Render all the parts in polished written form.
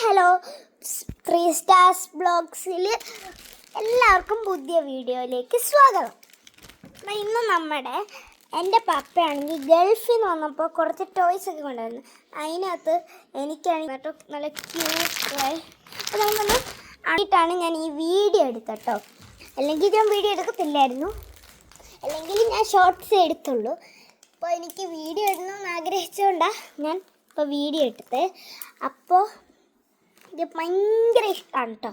Hello 3 stars ബ്ലോഗ്സിൽ എല്ലാവർക്കും പുതിയ വീഡിയോയിലേക്ക് സ്വാഗതം. ഇന്ന് എൻ്റെ പപ്പയാണെങ്കിൽ ഗൾഫിൽ നിന്ന് വന്നപ്പോൾ കുറച്ച് ടോയ്സ് ഒക്കെ കൊണ്ടുവരുന്നു. അതിനകത്ത് എനിക്കാണെങ്കിൽ കേട്ടോ നല്ല ക്യൂട്ട് അപ്പോൾ നമുക്കൊന്ന് ആയിട്ടാണ് ഞാൻ ഈ വീഡിയോ എടുത്തട്ടോ. അല്ലെങ്കിൽ ഞാൻ വീഡിയോ എടുക്കത്തില്ലായിരുന്നു, അല്ലെങ്കിൽ ഞാൻ ഷോർട്ട്സ് എടുത്തുള്ളൂ. അപ്പോൾ എനിക്ക് വീഡിയോ ഇടണമെന്ന് ആഗ്രഹിച്ചുകൊണ്ടാണ് ഞാൻ ഇപ്പോൾ വീഡിയോ എടുത്തത്. അപ്പോൾ ഇത് ഭയങ്കര ഇഷ്ടമാണ് കേട്ടോ.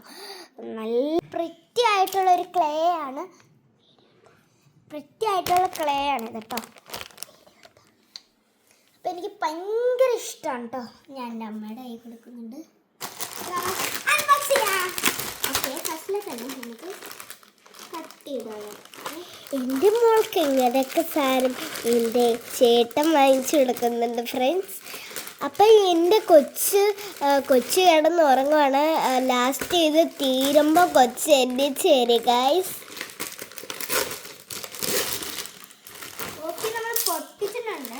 നല്ല പ്രിറ്റി ആയിട്ടുള്ളൊരു ക്ലേ ആണ് ഇത് കേട്ടോ. അപ്പം എനിക്ക് ഭയങ്കര ഇഷ്ടമാണ് കേട്ടോ. ഞാൻ എൻ്റെ അമ്മയുടെ കൈ കൊടുക്കുന്നുണ്ട്. ഓക്കെ, ഫസ്റ്റിലെ തന്നെ നമുക്ക് കട്ട് ചെയ്തോളാം. എൻ്റെ മോൾക്ക് ഇങ്ങനെയൊക്കെ സാധനം എൻ്റെ ചേട്ടൻ വാങ്ങിച്ചു കൊടുക്കുന്നുണ്ട് ഫ്രണ്ട്സ്. അപ്പം എൻ്റെ കൊച്ച് കിടന്ന് ഉറങ്ങുവാണ്. ലാസ്റ്റ് ഇത് തീരുമ്പോൾ കൊച്ച് എണ്ണിച്ച് തരും ഗൈസ്. ഓക്കെ, നമ്മൾ പൊട്ടിച്ചിട്ടുണ്ട്.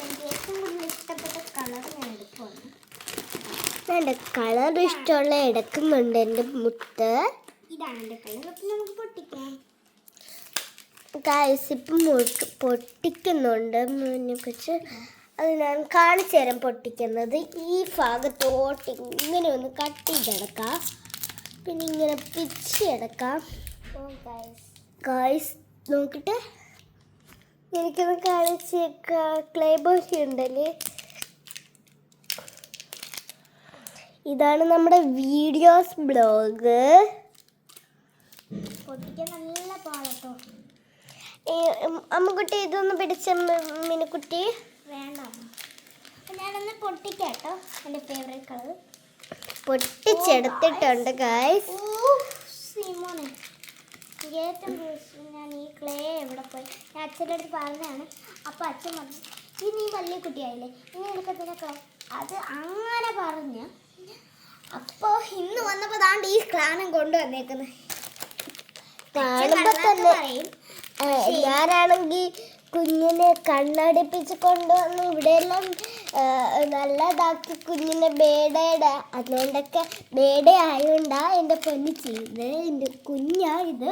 എനിക്ക് ഏറ്റവും കൂടുതൽ ഇഷ്ടപ്പെട്ട കളർ ഞാൻ എടുക്കുവാണ്. എൻ്റെ കളർ ഇഷ്ടമുള്ള എടുക്കുന്നുണ്ട് എൻ്റെ മുത്ത്. ഇതാണ് എൻ്റെ കളർ. അപ്പം നമുക്ക് പൊട്ടിക്കാം ഗൈസ്. ഇപ്പം പൊട്ടിക്കുന്നുണ്ട് മുന്നേ കൊച്ച്. അത് ഞാൻ കാണിച്ചു തരാം പൊട്ടിക്കുന്നത്. ഈ ഭാഗത്തോട്ട് ഇങ്ങനെ ഒന്ന് കട്ട് ചെയ്തെടുക്കാം, പിന്നെ ഇങ്ങനെ പിച്ചെടുക്കാം. ഗൈസ് നോക്കിയിട്ട് എനിക്കൊന്ന് കാണിച്ച് ക്ലേ ബോഷി ഉണ്ടല്ലേ, ഇതാണ് നമ്മുടെ വീഡിയോസ് ബ്ലോഗ്. പൊട്ടിക്കാൻ നല്ല പാടട്ടോ. അമ്മക്കുട്ടി ഇതൊന്ന് പിടിച്ച മിനിക്കുട്ടി വേണ്ട. ഞാനൊന്ന് പൊട്ടിക്കാട്ടോ. എൻ്റെ ഫേവറേറ്റ് കളർ പൊട്ടിച്ചെടുത്തിട്ടുണ്ട് ഗൈസ്. സിമോനെ ഏറ്റവും ഞാൻ ഈ ക്ലേ എവിടെ പോയി ഞാൻ അച്ഛൻ്റെ അടുത്ത് പറഞ്ഞാണ്. അപ്പോൾ അച്ഛൻ പറഞ്ഞു, ഈ നീ വലിയ കുട്ടിയായില്ലേ, ഇനി എടുക്കത്തില്ല ക്ലേ. അത് അങ്ങനെ പറഞ്ഞ് അപ്പോൾ ഇന്ന് വന്നപ്പോൾ ദാണ്ട് ഈ ക്ലാനം കൊണ്ടുവന്നേക്കുന്നത് കാണുമ്പോൾ തന്നെ. ഞാനാണെങ്കിൽ കുഞ്ഞിനെ കണ്ണടിപ്പിച്ച് കൊണ്ടുവന്ന് ഇവിടെയെല്ലാം നല്ലതാക്കി കുഞ്ഞിനെ ബേഡയുടെ അതുകൊണ്ടൊക്കെ ബേഡേ ആയതുകൊണ്ടാണ് എൻ്റെ പൊന്ന് ചെയ്ത്. എൻ്റെ കുഞ്ഞാ ഇത്.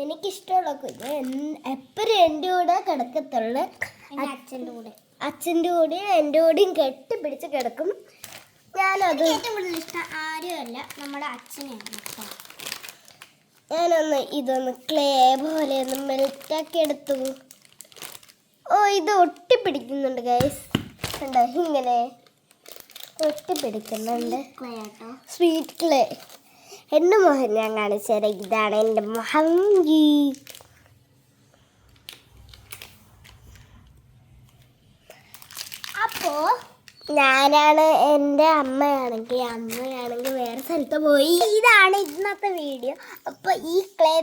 എനിക്കിഷ്ടമുള്ള കുഞ്ഞ് എപ്പോഴും എൻ്റെ കൂടെ കിടക്കത്തുള്ളു. അച്ഛൻ്റെ കൂടെയും എൻ്റെ കൂടെയും കെട്ടിപ്പിടിച്ച് കിടക്കും. ഞാനത് ഏറ്റവും കൂടുതൽ ഇഷ്ടം ആരുമല്ല, നമ്മുടെ അച്ഛനെയാണ്. ഞാനൊന്ന് ഇതൊന്ന് ക്ലേ പോലെ ഒന്ന് മെൽറ്റാക്കി എടുത്തു. ഇത് ഒട്ടിപ്പിടിക്കുന്നുണ്ട് ഗൈസ്. കണ്ടോ, ഇങ്ങനെ ഒട്ടിപ്പിടിക്കുന്നുണ്ട്. Sweet clay. എൻ്റെ മോഹൻ ഞാൻ കാണിച്ചു തരാം. ഇതാണ് എൻ്റെ മഹങ്കി. അപ്പോൾ ഞാനാണ്, എൻ്റെ അമ്മയാണെങ്കിൽ വേറെ സ്ഥലത്ത് പോയി. ഇതാണ് ഇന്നത്തെ വീഡിയോ. അപ്പോൾ ഈ ക്ലേ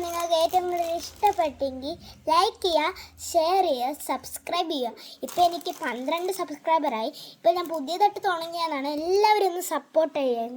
നിങ്ങൾക്ക് ഏറ്റവും കൂടുതൽ ഇഷ്ടപ്പെട്ടെങ്കിൽ ലൈക്ക് ചെയ്യുക, ഷെയർ ചെയ്യുക, സബ്സ്ക്രൈബ് ചെയ്യുക. ഇപ്പോൾ എനിക്ക് 12 സബ്സ്ക്രൈബറായി. ഇപ്പോൾ ഞാൻ പുതിയതായിട്ട് തുടങ്ങിയതാണ്. എല്ലാവരും ഒന്ന് സപ്പോർട്ട് ചെയ്യാൻ.